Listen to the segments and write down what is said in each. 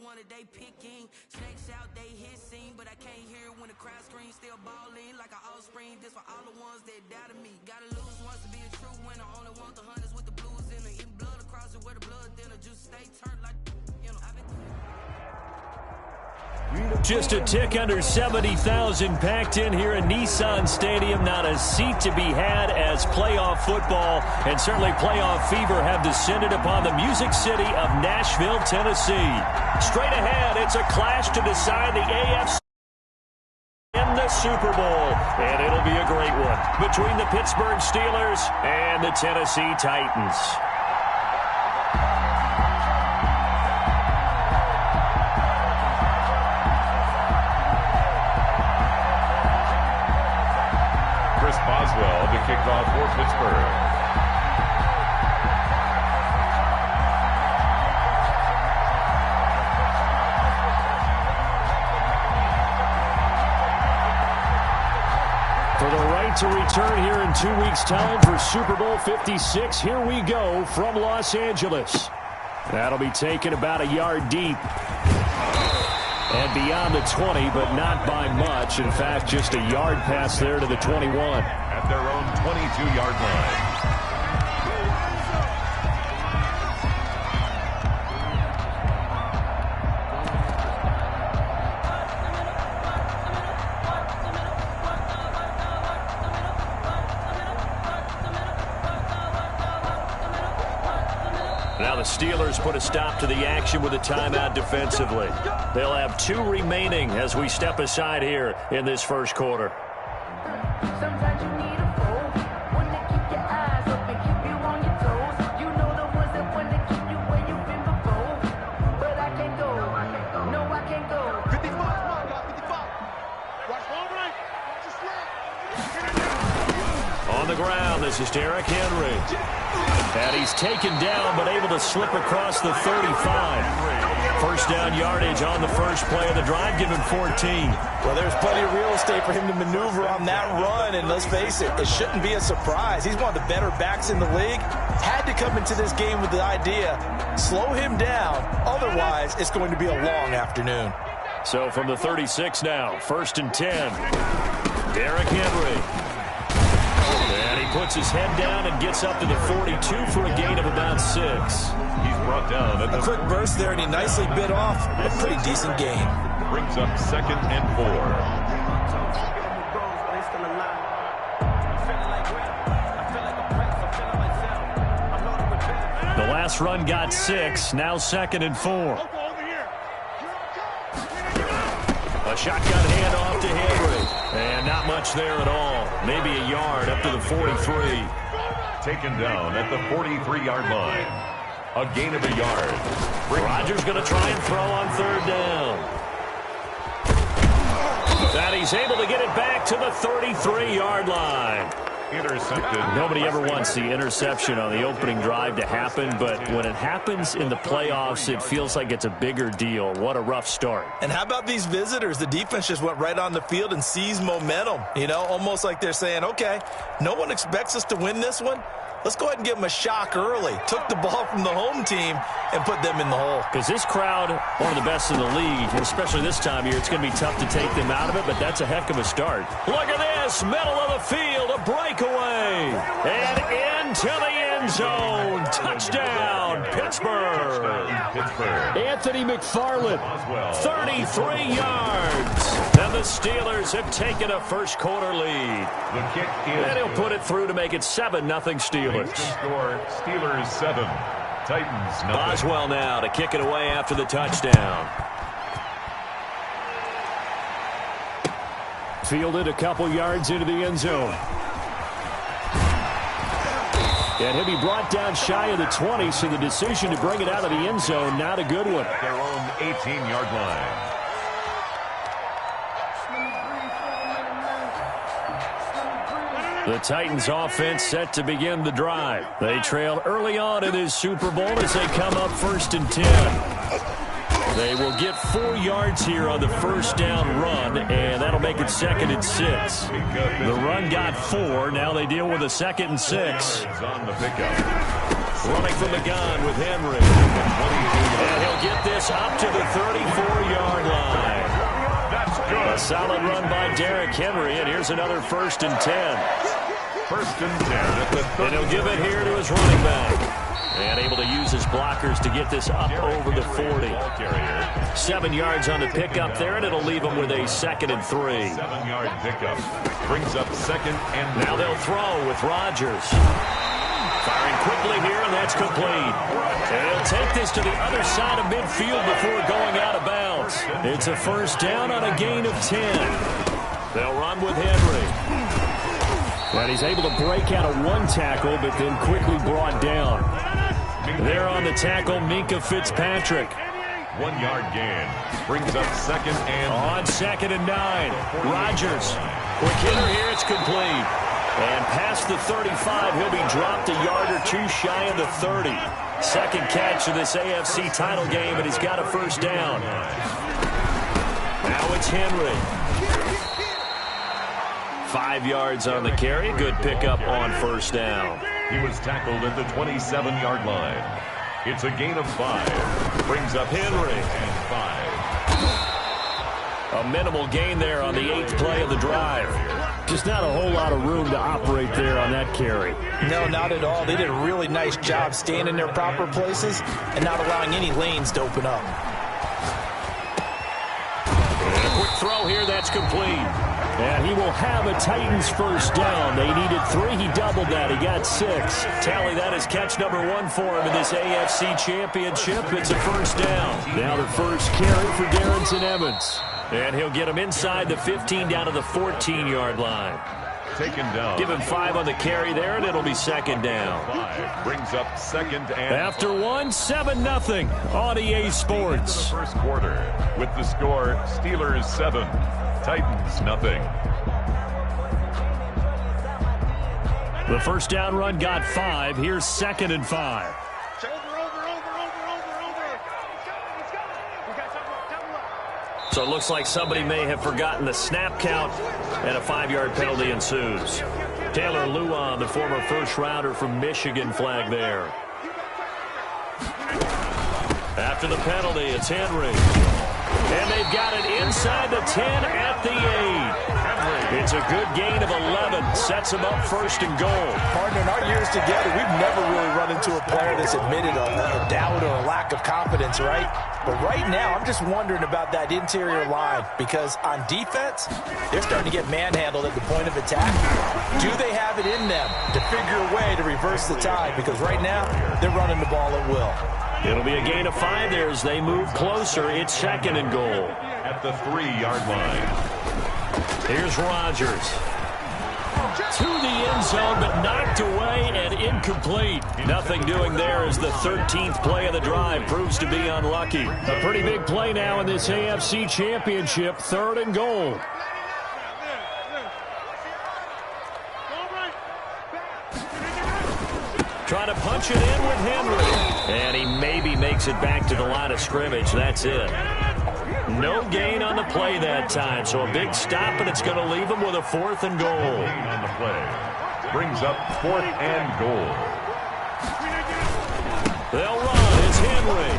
one that they picking. Snakes out, they hissing, but I can't hear when the crowd screams. Still balling like an offspring. This for all the ones that doubted me. Gotta lose once to be a true winner. Only want the hunters with the blues in it. Eating blood across it where the blood thinner. Just stay turned like, you know, I've been. Just a tick under 70,000 packed in here in Nissan Stadium. Not a seat to be had as playoff football and certainly playoff fever have descended upon the Music City of Nashville, Tennessee. Straight ahead, it's a clash to decide the AFC in the Super Bowl. And it'll be a great one between the Pittsburgh Steelers and the Tennessee Titans. Boswell to kick off for Pittsburgh. For the right to return here in 2 weeks' time for Super Bowl 56, here we go from Los Angeles. That'll be taken about a yard deep. And beyond the 20, but not by much. In fact, just a yard pass there to the 21. At their own 22-yard line. Now the Steelers put a stop to the action with a timeout defensively. They'll have 2 remaining as we step aside here in this first quarter. Sometimes you need a fool, one to keep your eyes open, keep you on your toes. You know the ones that want to keep you where you've been before. But I can't go, no I can't go. 55, come on, God, 55. Watch one right, just On the ground, this is Derrick Henry. And he's taken down, but able to slip across the 35. First down yardage on the first play of the drive, given 14. Well, there's plenty of real estate for him to maneuver on that run, and let's face it, it shouldn't be a surprise. He's one of the better backs in the league. Had to come into this game with the idea, slow him down, otherwise it's going to be a long afternoon. So from the 36 now, 1st and 10. Derrick Henry. And he puts his head down and gets up to the 42 for a gain of about 6. He's brought down at a quick burst there, and he nicely bit off a pretty decent gain. Brings up 2nd and 4. The last run got 6, now 2nd and 4. A shotgun handoff to Henry. And not much there at all. Maybe a yard up to the 43. Taken down at the 43-yard line. A gain of a yard. Rodgers going to try and throw on 3rd down. And he's able to get it back to the 33-yard line. Intercepted. Nobody ever wants the interception on the opening drive to happen, but when it happens in the playoffs, it feels like it's a bigger deal. What a rough start. And how about these visitors? The defense just went right on the field and seized momentum. You know, almost like they're saying, okay, no one expects us to win this one. Let's go ahead and give them a shock early. Took the ball from the home team and put them in the hole. Because this crowd, one of the best in the league, and especially this time of year, it's going to be tough to take them out of it, but that's a heck of a start. Look at this, middle of the field, a breakaway, and into the end zone. Touchdown, Pittsburgh. Anthony McFarland, 33 yards. And the Steelers have taken a first quarter lead. The kick is and he'll put it through to make it 7-0 Steelers. Score, Steelers 7, Titans 0. Boswell now to kick it away after the touchdown. Fielded a couple yards into the end zone. And he'll be brought down shy of the 20, so the decision to bring it out of the end zone, not a good one. Their own 18-yard line. The Titans offense set to begin the drive. They trail early on in this Super Bowl as they come up 1st and 10. They will get 4 yards here on the first down run, and that'll make it 2nd and 6. The run got 4. Now they deal with a 2nd and 6. On the pickup. Running from the gun with Henry. And he'll get this this up to the 34-yard line. That's good. A solid run by Derrick Henry, and here's another 1st and 10. 1st and 10 at the 30. And he'll give it here to his running back. And able to use his blockers to get this up over the 40. 7 yards on the pickup there, and it'll leave him with a 2nd and 3. 7-yard pickup. Brings up 2nd and 3. Now they'll throw with Rodgers. Firing quickly here, and that's complete. And he'll take this to the other side of midfield before going out of bounds. It's a 1st down on a gain of 10. They'll run with Henry. And he's able to break out of 1 tackle, but then quickly brought down. There on the tackle, Minkah Fitzpatrick. 1-yard gain. Brings up 2nd and... On 2nd and 9. Rodgers. Quick hitter here, it's complete. And past the 35, he'll be dropped a yard or 2 shy of the 30. 2nd catch of this AFC title game, and he's got a 1st down. Now it's Henry. 5 yards on the carry. Good pickup on 1st down. He was tackled at the 27-yard line. It's a gain of 5. Brings up Henry. And 5. A minimal gain there on the 8th play of the drive. Just not a whole lot of room to operate there on that carry. No, not at all. They did a really nice job staying in their proper places and not allowing any lanes to open up. And a quick throw here, that's complete. And he will have a Titans 1st down. They needed 3. He doubled that. He got 6. Tally, that is catch number 1 for him in this AFC Championship. It's a 1st down. Now the 1st carry for Darrynton Evans. And he'll get him inside the 15 down to the 14-yard line. Taken down. Give him 5 on the carry there, and it'll be 2nd down. 5 brings up 2nd and... After 1, 7-0 on EA Sports. First quarter with the score Steelers 7, Titans nothing. The 1st down run got 5. Here's 2nd and 5. So it looks like somebody may have forgotten the snap count, and a 5-yard penalty ensues. Taylor Lewan, the former 1st-rounder from Michigan, flag there. After the penalty, it's Henry. And they've got it inside the 10 at the 8. It's a good gain of 11. Sets him up 1st and goal. Partner, in our years together, we've never really run into a player that's admitted a doubt or a lack of confidence, right? But right now, I'm just wondering about that interior line because on defense, they're starting to get manhandled at the point of attack. Do they have it in them to figure a way to reverse the tide? Because right now, they're running the ball at will. It'll be a gain of 5 there as they move closer. It's 2nd and goal. At the 3-yard line. Here's Rodgers. To the end zone, but knocked away and incomplete. Nothing doing there as the 13th play of the drive proves to be unlucky. A pretty big play now in this AFC Championship. 3rd and goal. Trying to punch it in with Henry. And he maybe makes it back to the line of scrimmage. That's it. No gain on the play that time. So a big stop, and it's going to leave him with a 4th and goal. On the play. Brings up 4th and goal. They'll run. It's Henry.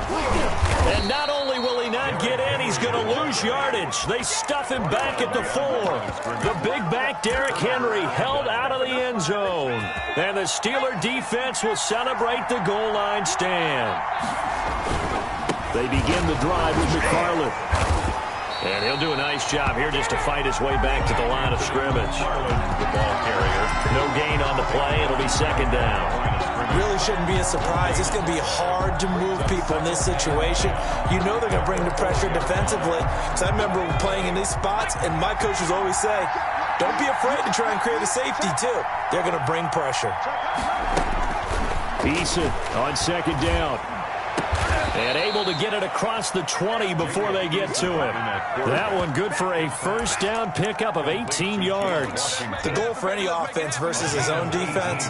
And not only will he not get in, he's going to lose yardage. They stuff him back at the 4. The big back, Derrick Henry, held out of the end zone. And the Steeler defense will celebrate the goal line stand. They begin the drive with McFarland. And he'll do a nice job here just to fight his way back to the line of scrimmage. The ball carrier. No gain on the play. It'll be 2nd down. Really shouldn't be a surprise. It's going to be hard to move people in this situation. You know they're going to bring the pressure defensively. So I remember playing in these spots, and my coaches always say, don't be afraid to try and create a safety, too. They're going to bring pressure. Eason on 2nd down. And able to get it across the 20 before they get to him. That one good for a 1st down pickup of 18 yards. The goal for any offense versus his own defense,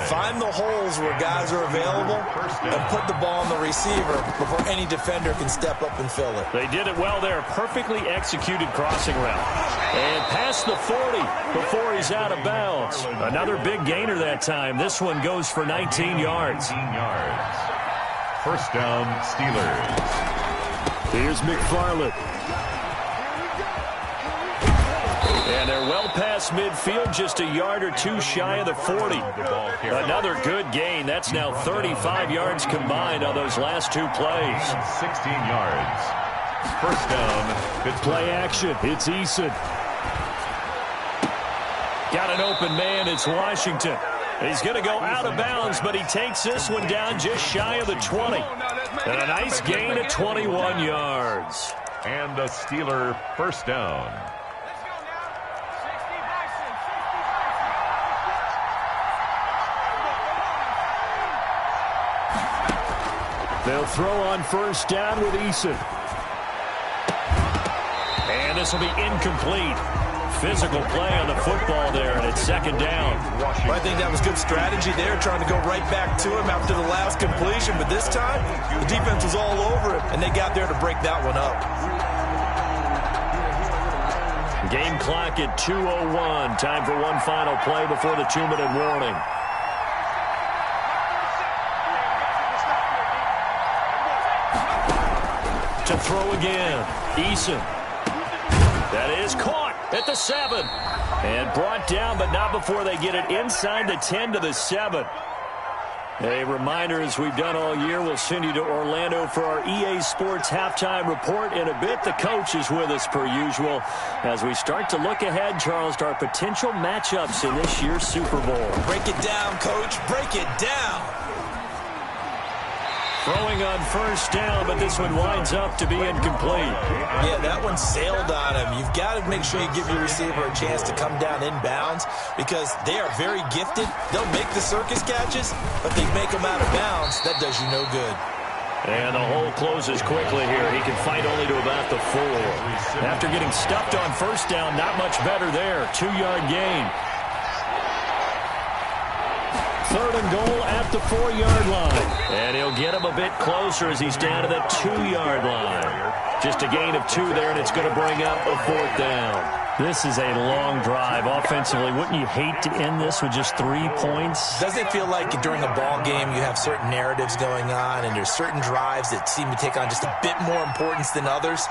find the holes where guys are available and put the ball on the receiver before any defender can step up and fill it. They did it well there. Perfectly executed crossing route. And past the 40 before he's out of bounds. Another big gainer that time. This one goes for 19 yards. 19 yards. 1st down, Steelers. Here's McFarland. And they're well past midfield, just a yard or two shy of the 40. Another good gain. That's now 35 yards combined on those last two plays. 16 yards. First down. Good play action. It's Eason. Got an open man. It's Washington. He's going to go out of bounds, but he takes this one down just shy of the 20. And a nice gain of 21 yards. And a Steeler first down. They'll throw on first down with Eason. And this will be incomplete. Physical play on the football there, and it's second down. Well, I think that was good strategy there, trying to go right back to him after the last completion. But this time, the defense was all over him, and they got there to break that one up. Game clock at 2:01. Time for one final play before the 2-minute warning. To throw again. Eason. That is caught at the 7. And brought down, but not before they get it inside the 10 to the 7. A reminder, as we've done all year, we'll send you to Orlando for our EA Sports halftime report in a bit. The coach is with us per usual as we start to look ahead, Charles, to our potential matchups in this year's Super Bowl. Break it down, Coach. Break it down. Throwing on first down, but this one winds up to be incomplete. Yeah, that one sailed on him. You've got to make sure you give your receiver a chance to come down inbounds because they are very gifted. They'll make the circus catches, but they make them out of bounds. That does you no good. And the hole closes quickly here. He can fight only to about the 4. After getting stuffed on first down, not much better there. 2-yard gain. Third and goal at the 4-yard line. And he'll get him a bit closer as he's down to the 2-yard line. Just a gain of 2 there, and it's going to bring up a 4th down. This is a long drive offensively. Wouldn't you hate to end this with just 3 points? Doesn't it feel like during a ball game you have certain narratives going on and there's certain drives that seem to take on just a bit more importance than others?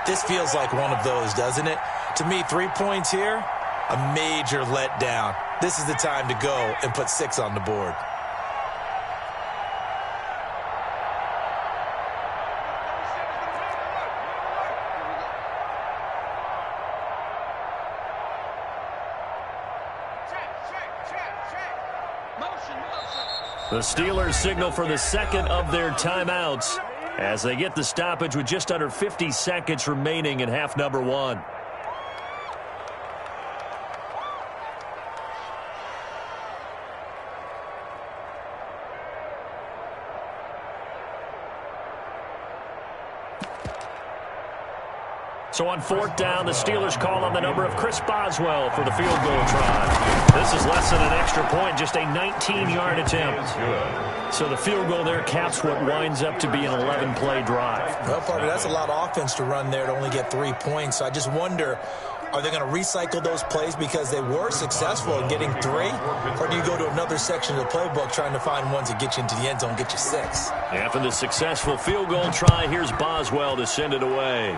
This feels like one of those, doesn't it? To me, 3 points here, a major letdown. This is the time to go and put 6 on the board. The Steelers signal for the second of their timeouts as they get the stoppage with just under 50 seconds remaining in half number 1. So on 4th down, the Steelers call on the number of Chris Boswell for the field goal try. This is less than an extra point, just a 19-yard attempt. So the field goal there caps what winds up to be an 11-play drive. Well, Parker, that's a lot of offense to run there to only get 3 points. So I just wonder, are they going to recycle those plays because they were successful in getting 3? Or do you go to another section of the playbook trying to find ones that get you into the end zone and get you 6? After the successful field goal try, here's Boswell to send it away.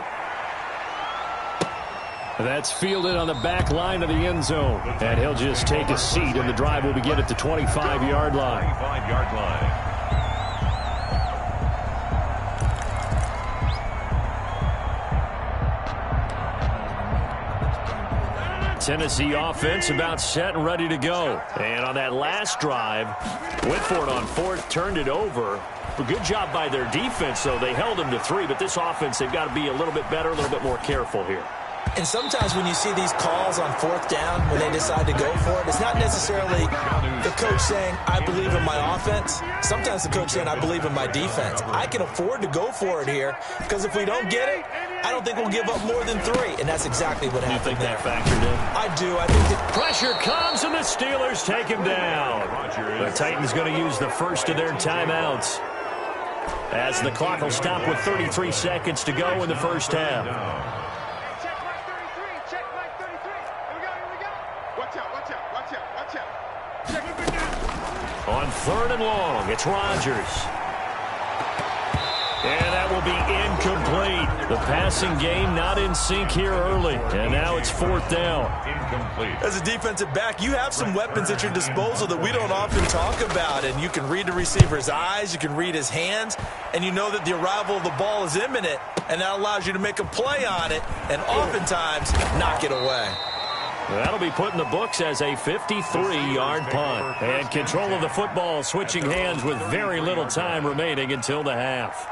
That's fielded on the back line of the end zone. And he'll just take a seat, and the drive will begin at the 25-yard line. 25-yard line. Tennessee offense about set and ready to go. And on that last drive, went for it on 4th, turned it over. A good job by their defense, though. They held them to 3, but this offense, they've got to be a little bit better, a little bit more careful here. And sometimes when you see these calls on 4th down, when they decide to go for it, it's not necessarily the coach saying, I believe in my offense. Sometimes the coach saying, I believe in my defense. I can afford to go for it here because if we don't get it, I don't think we'll give up more than 3. And that's exactly what happened there. You think that factored in? I do. I think that pressure comes and the Steelers take him down. The Titans going to use the first of their timeouts as the clock will stop with 33 seconds to go in the first half. On 3rd and long, it's Rodgers. And that will be incomplete. The passing game not in sync here early. And now it's 4th down. Incomplete. As a defensive back, you have some weapons at your disposal that we don't often talk about. And you can read the receiver's eyes, you can read his hands, and you know that the arrival of the ball is imminent. And that allows you to make a play on it and oftentimes knock it away. That'll be put in the books as a 53-yard punt. And control of the football switching hands with very little time remaining until the half.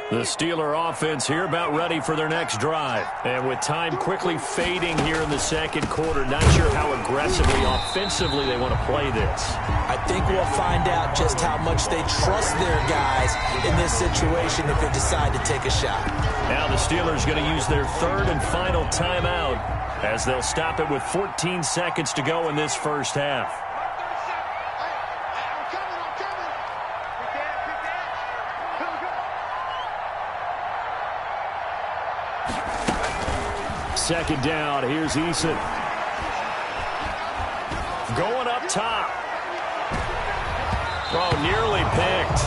The Steeler offense here about ready for their next drive. And with time quickly fading here in the second quarter, not sure how aggressively, offensively they want to play this. I think we'll find out just how much they trust their guys in this situation if they decide to take a shot. Now the Steelers going to use their 3rd and final timeout as they'll stop it with 14 seconds to go in this first half. Second down, here's Eason. Going up top. Oh, nearly picked.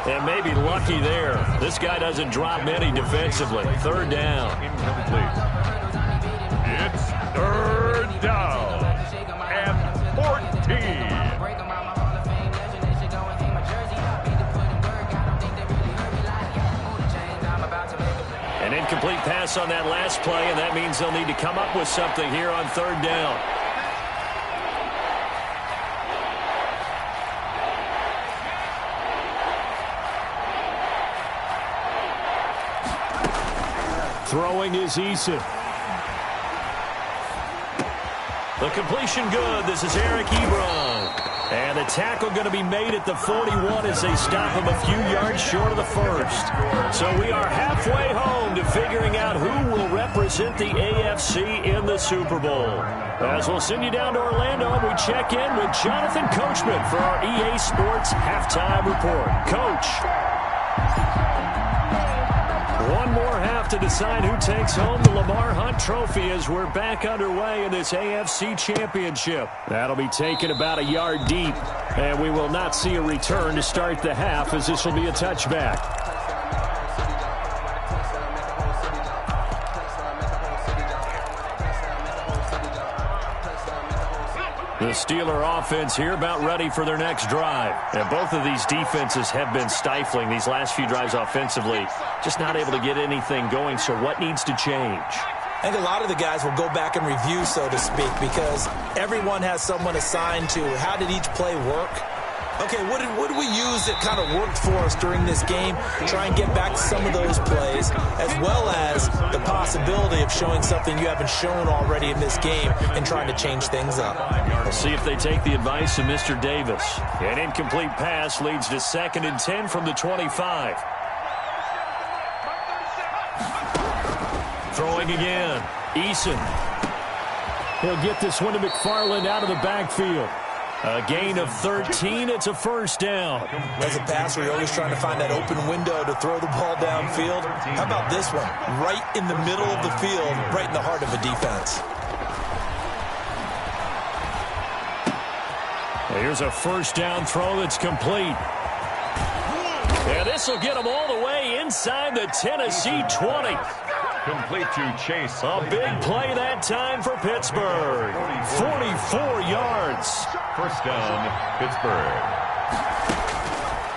And maybe lucky there. This guy doesn't drop many defensively. 3rd down. Incomplete. It's 3rd down and 14. An incomplete pass on that last play, and that means they'll need to come up with something here on 3rd down. Throwing is Eason. The completion good. This is Eric Ebron. And the tackle going to be made at the 41 as they stop him a few yards short of the first. So we are halfway home to figuring out who will represent the AFC in the Super Bowl. As we'll send you down to Orlando, we check in with Jonathan Coachman for our EA Sports Halftime Report. Coach. One more half to decide who takes home the Lamar Hunt Trophy as we're back underway in this AFC Championship. That'll be taken about a yard deep, and we will not see a return to start the half as this will be a touchback. The Steeler offense here about ready for their next drive. And both of these defenses have been stifling these last few drives offensively. Just not able to get anything going, so what needs to change? I think a lot of the guys will go back and review, so to speak, because everyone has someone assigned to how did each play work. Okay, what did we use that kind of worked for us during this game? Try and get back to some of those plays, as well as the possibility of showing something you haven't shown already in this game and trying to change things up. We'll see if they take the advice of Mr. Davis. An incomplete pass leads to 2nd and 10 from the 25. Throwing again. Eason. He'll get this one to McFarland out of the backfield. A gain of 13. It's a 1st down. As a passer, you're always trying to find that open window to throw the ball downfield. How about this one? Right in the middle of the field, right in the heart of a defense. Here's a 1st down throw that's complete. And this will get them all the way inside the Tennessee 20. Complete to Chase. A big play that time for Pittsburgh. 44 yards. 1st down, Pittsburgh.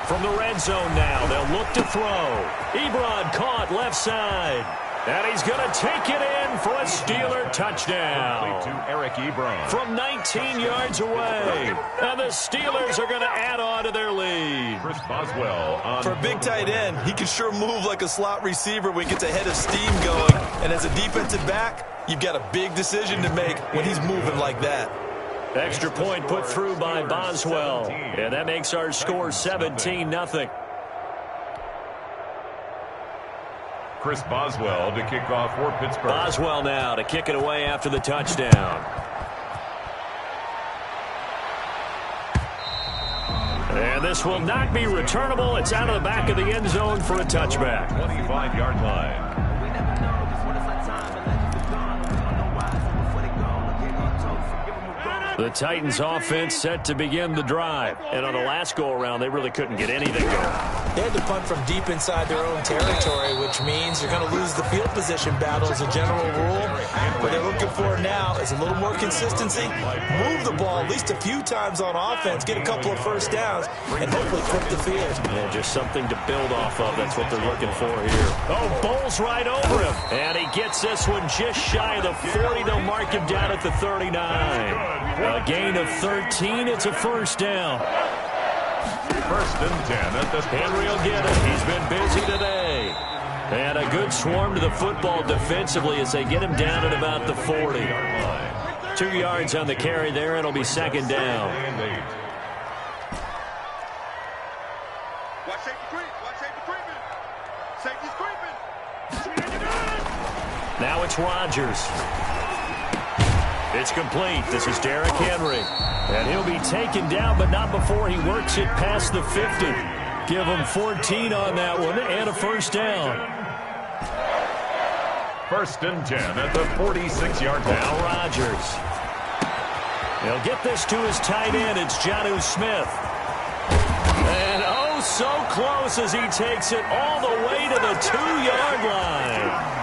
From the red zone now, they'll look to throw. Ebron caught left side. And he's going to take it in for a Steeler touchdown. Complete to Eric Ebron. From 19 yards away. And the Steelers are going to add on to their lead. Chris Boswell on. For a big tight end, he can sure move like a slot receiver when he gets a head of steam going. And as a defensive back, you've got a big decision to make when he's moving like that. Extra point put through by Boswell. And that makes our score 17-0. Chris Boswell to kick off for Pittsburgh. Boswell now to kick it away after the touchdown. And this will not be returnable. It's out of the back of the end zone for a touchback. 25-yard line. The Titans offense set to begin the drive. And on the last go-around, they really couldn't get anything going. They had to punt from deep inside their own territory, which means you're going to lose the field position battle as a general rule. What they're looking for now is a little more consistency, move the ball at least a few times on offense, get a couple of first downs, and hopefully flip the field. Yeah, just something to build off of. That's what they're looking for here. Oh, bowls right over him. And he gets this one just shy of the 40. They'll mark him down at the 39. A gain of 13. It's a first down. First and 10 at the Henry will get it. He's been busy today. And a good swarm to the football defensively as they get him down at about the 40. 2 yards on the carry there. It'll be second down. Watch safety creep. Watch safety creeping. Safety's creeping. Now it's Rodgers. It's complete. This is Derrick Henry. And he'll be taken down, but not before he works it past the 50. Give him 14 on that one and a first down. First and 10 at the 46-yard line. Now Rodgers. He'll get this to his tight end. It's Jonnu Smith. And oh, so close as he takes it all the way to the 2-yard line.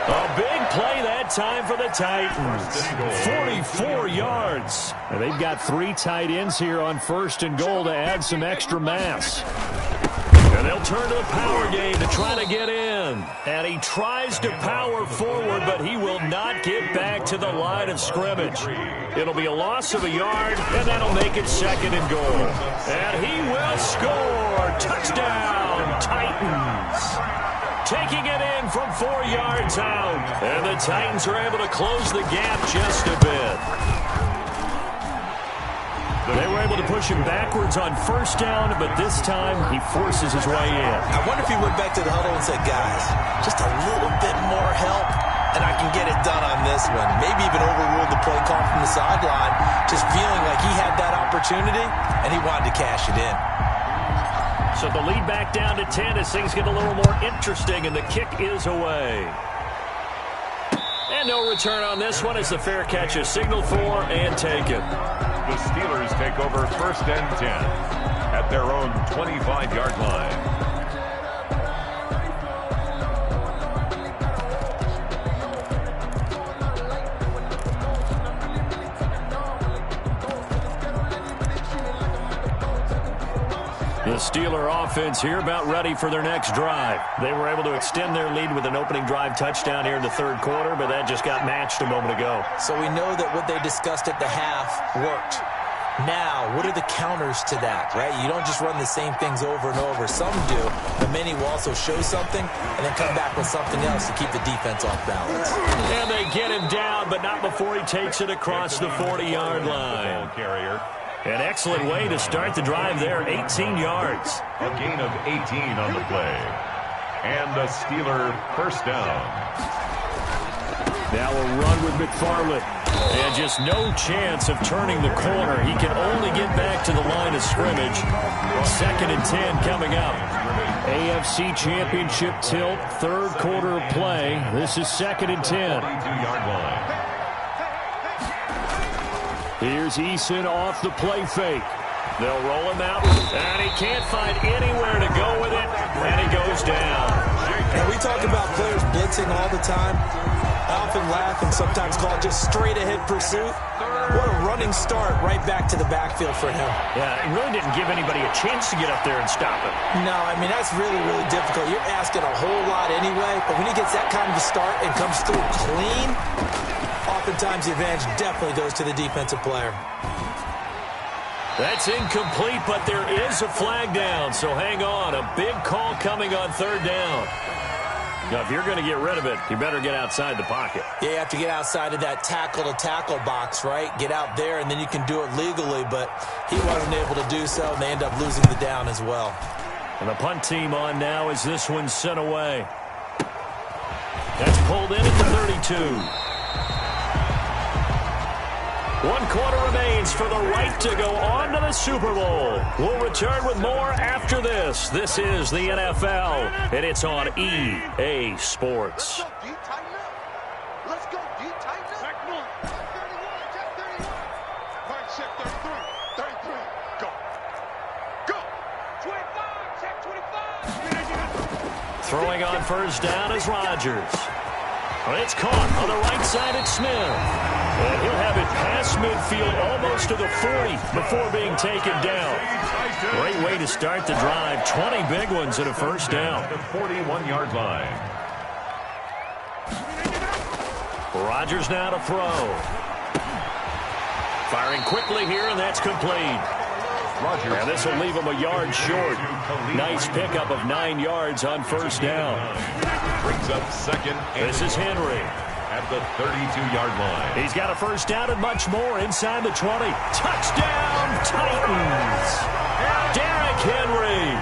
A big play that time for the Titans. 44 yards. And they've got 3 tight ends here on first and goal to add some extra mass. And they'll turn to the power game to try to get in. And he tries to power forward, but he will not get back to the line of scrimmage. It'll be a loss of a yard, and that'll make it second and goal. And he will score. Touchdown, Titans. Taking it in from 4 yards out. And the Titans are able to close the gap just a bit. They were able to push him backwards on first down, but this time he forces his way in. I wonder if he went back to the huddle and said, guys, just a little bit more help, and I can get it done on this one. Maybe even overruled the play call from the sideline, just feeling like he had that opportunity, and he wanted to cash it in. So the lead back down to 10 as things get a little more interesting, and the kick is away. And no return on this one as the fair catch is signaled for and taken. The Steelers take over first and 10 at their own 25-yard line. The Steeler offense here about ready for their next drive. They were able to extend their lead with an opening drive touchdown here in the third quarter, but that just got matched a moment ago. So we know that what they discussed at the half worked. Now, what are the counters to that, right? You don't just run the same things over and over. Some do, but many will also show something and then come back with something else to keep the defense off balance. And they get him down, but not before he takes it across the 40-yard line. Carrier. An excellent way to start the drive there, 18 yards. A gain of 18 on the play. And a Steeler first down. Now a run with McFarland. And just no chance of turning the corner. He can only get back to the line of scrimmage. Second and 10 coming up. AFC Championship tilt, third quarter of play. This is second and 10. 22-yard line. Here's Eason off the play fake. They'll roll him out, and he can't find anywhere to go with it, and he goes down. Now, we talk about players blitzing all the time. I often laugh and sometimes call it just straight-ahead pursuit. What a running start right back to the backfield for him. Yeah, it really didn't give anybody a chance to get up there and stop him. No, I mean, that's really, really difficult. You're asking a whole lot anyway, but when he gets that kind of a start and comes through clean, oftentimes the advantage definitely goes to the defensive player. That's incomplete, but there is a flag down, so hang on. A big call coming on third down. Now, if you're going to get rid of it, you better get outside the pocket. Yeah, you have to get outside of that tackle-to-tackle box, right? Get out there, and then you can do it legally, but he wasn't able to do so, and they end up losing the down as well. And the punt team on now as this one's sent away. That's pulled in at the 32. 1 quarter remains for the right to go on to the Super Bowl. We'll return with more after this. This is the NFL, and it's on EA Sports. Let's go, D, tighten up. Back north. Check 31, check 31. Throwing on first down is Rodgers. It's caught on the right side at Smith. And he'll have it past midfield almost to the 40 before being taken down. Great way to start the drive. 20 big ones at a first down. The 41-yard line. Rodgers now to throw. Firing quickly here, and that's complete. Rodgers. And this will leave him a yard short. Nice pickup of 9 yards on first down. Brings up second. This is Henry. At the 32-yard line. He's got a first down and much more inside the 20. Touchdown, Titans. Derrick Henry.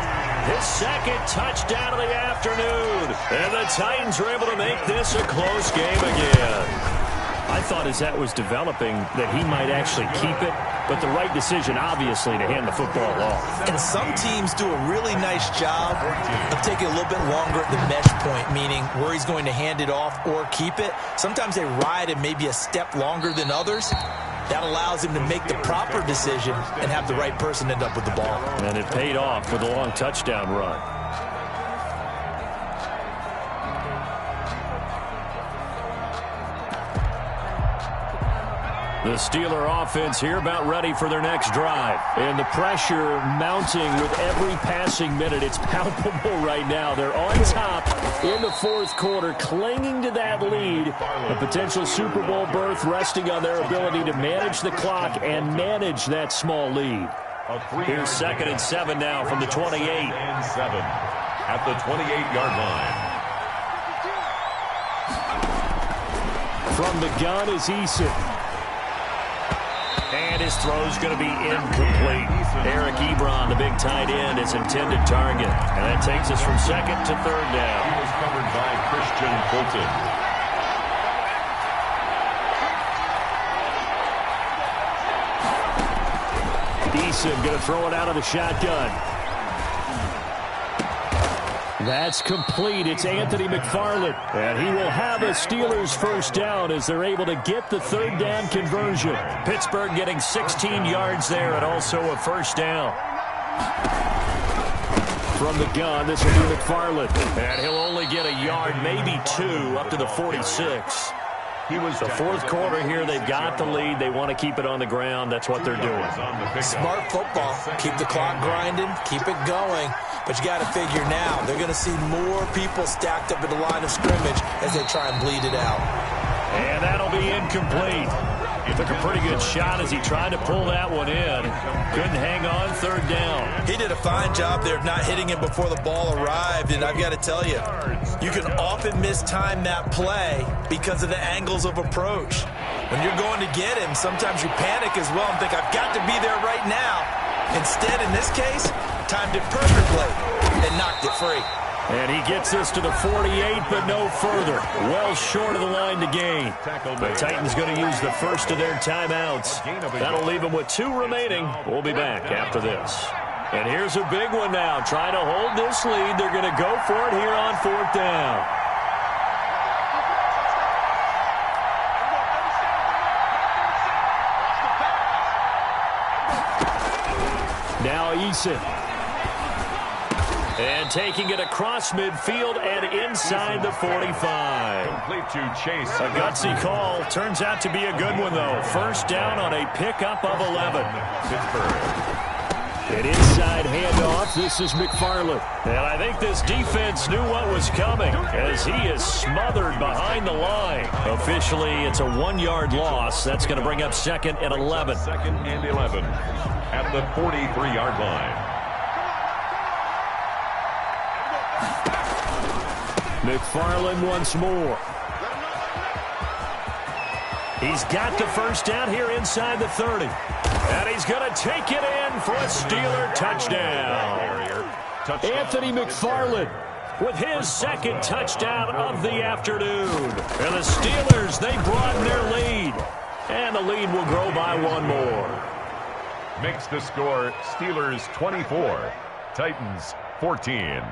His second touchdown of the afternoon. And the Titans are able to make this a close game again. I thought as that was developing that he might actually keep it, but the right decision, obviously, to hand the football off. And some teams do a really nice job of taking a little bit longer at the mesh point, meaning where he's going to hand it off or keep it. Sometimes they ride it maybe a step longer than others. That allows him to make the proper decision and have the right person end up with the ball. And it paid off with a long touchdown run. The Steeler offense here about ready for their next drive. And the pressure mounting with every passing minute. It's palpable right now. They're on top in the fourth quarter, clinging to that lead. A potential Super Bowl berth resting on their ability to manage the clock and manage that small lead. Here's 2nd and 7 now from the 28. 2nd and 7 at the 28-yard line. From the gun is Eason. And his throw's going to be incomplete. Eric Ebron, the big tight end, is intended target. And that takes us from 2nd to 3rd down. He was covered by Christian Fulton. Eason going to throw it out of the shotgun. That's complete. It's Anthony McFarland. And he will have a Steelers first down as they're able to get the 3rd down conversion. Pittsburgh getting 16 yards there and also a first down. From the gun, this will be McFarland. And he'll only get a yard, maybe 2, up to the 46. The fourth quarter here, they've got the lead. They want to keep it on the ground. That's what they're doing. Smart football. Keep the clock grinding. Keep it going. But you got to figure now, they're going to see more people stacked up at the line of scrimmage as they try and bleed it out. And that'll be incomplete. He took a pretty good shot as he tried to pull that one in. Couldn't hang on 3rd down. He did a fine job there of not hitting him before the ball arrived. And I've got to tell you, you can often mistime that play because of the angles of approach. When you're going to get him, sometimes you panic as well and think, I've got to be there right now. Instead, in this case, timed it perfectly and knocked it free. And he gets us to the 48, but no further. Well short of the line to gain. The Titans going to use the first of their timeouts. That'll leave them with 2 remaining. We'll be back after this. And here's a big one now. Trying to hold this lead. They're going to go for it here on 4th down. Now Eason. And taking it across midfield and inside the 45. Complete to Chase. A gutsy call. Turns out to be a good one, though. First down on a pickup of 11. Pittsburgh. An inside handoff. This is McFarland. And I think this defense knew what was coming as he is smothered behind the line. Officially, it's a 1-yard loss. That's going to bring up 2nd and 11. 2nd and 11 at the 43-yard line. McFarland once more. He's got the first down here inside the 30. And he's going to take it in for a Steeler touchdown. Anthony McFarland with his 2nd touchdown of the afternoon. And the Steelers, they broaden their lead. And the lead will grow by 1 more. Makes the score Steelers 24, Titans 14.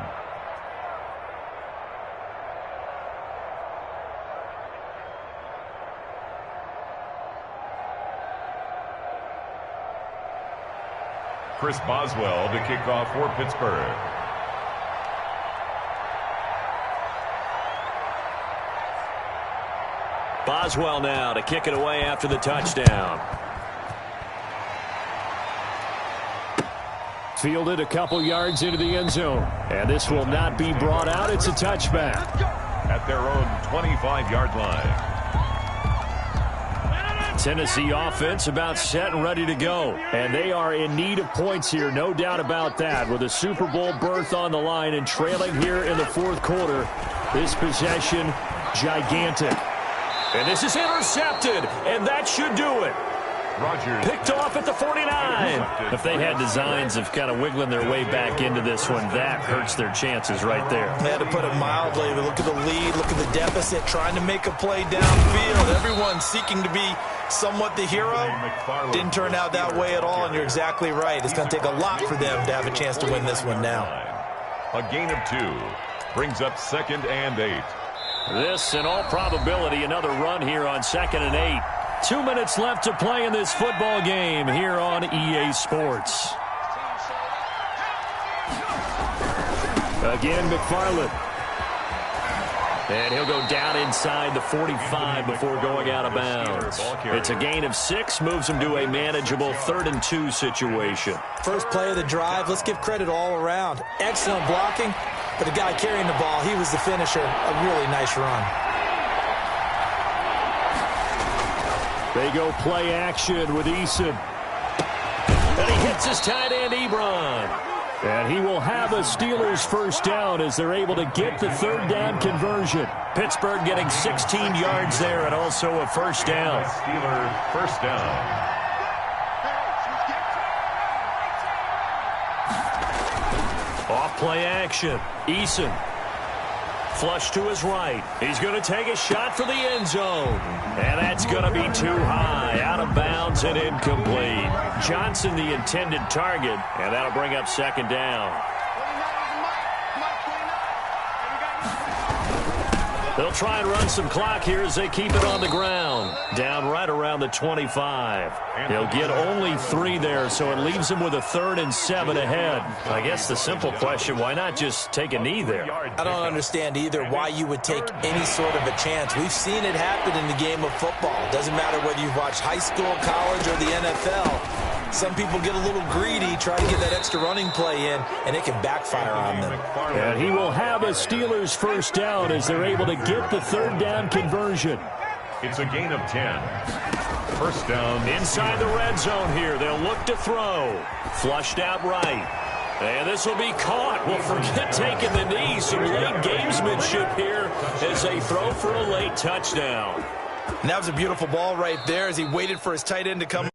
Chris Boswell to kick off for Pittsburgh. Boswell now to kick it away after the touchdown. Fielded a couple yards into the end zone. And this will not be brought out. It's a touchback. At their own 25-yard line. Tennessee offense about set and ready to go. And they are in need of points here, no doubt about that. With a Super Bowl berth on the line and trailing here in the fourth quarter. This possession, gigantic. And this is intercepted, and that should do it. Rodgers picked off at the 49. If they had designs of kind of wiggling their way back into this one, that hurts their chances right there. They had to put it mildly. Look at the lead, look at the deficit, trying to make a play downfield. Everyone seeking to be somewhat the hero. Didn't turn out that way at all, and you're exactly right. It's going to take a lot for them to have a chance to win this one now. A gain of 2 brings up 2nd and 8. This, in all probability, another run here on 2nd and 8. 2 minutes left to play in this football game here on EA Sports. Again, McFarland. And he'll go down inside the 45 before going out of bounds. It's a gain of 6, moves him to a manageable 3rd and 2 situation. First play of the drive, let's give credit all around. Excellent blocking, but the guy carrying the ball, he was the finisher. A really nice run. They go play action with Eason. And he hits his tight end, Ebron. And he will have a Steelers first down as they're able to get the 3rd down conversion. Pittsburgh getting 16 yards there and also a first down. Steelers first down. Off play action. Eason. Flush to his right. He's going to take a shot for the end zone. And that's going to be too high. Out of bounds and incomplete. Johnson the intended target. And that'll bring up 2nd down. They'll try and run some clock here as they keep it on the ground. Down right around the 25. He'll get only 3 there, so it leaves him with a 3rd and 7 ahead. I guess the simple question, why not just take a knee there? I don't understand either why you would take any sort of a chance. We've seen it happen in the game of football. It doesn't matter whether you've watched high school, college, or the NFL. Some people get a little greedy, try to get that extra running play in, and it can backfire on them. And he will have a Steelers first down as they're able to get the 3rd down conversion. It's a gain of 10. First down. Inside the red zone here. They'll look to throw. Flushed out right. And this will be caught. Well, forget taking the knee. Some late gamesmanship here as they throw for a late touchdown. And that was a beautiful ball right there as he waited for his tight end to come.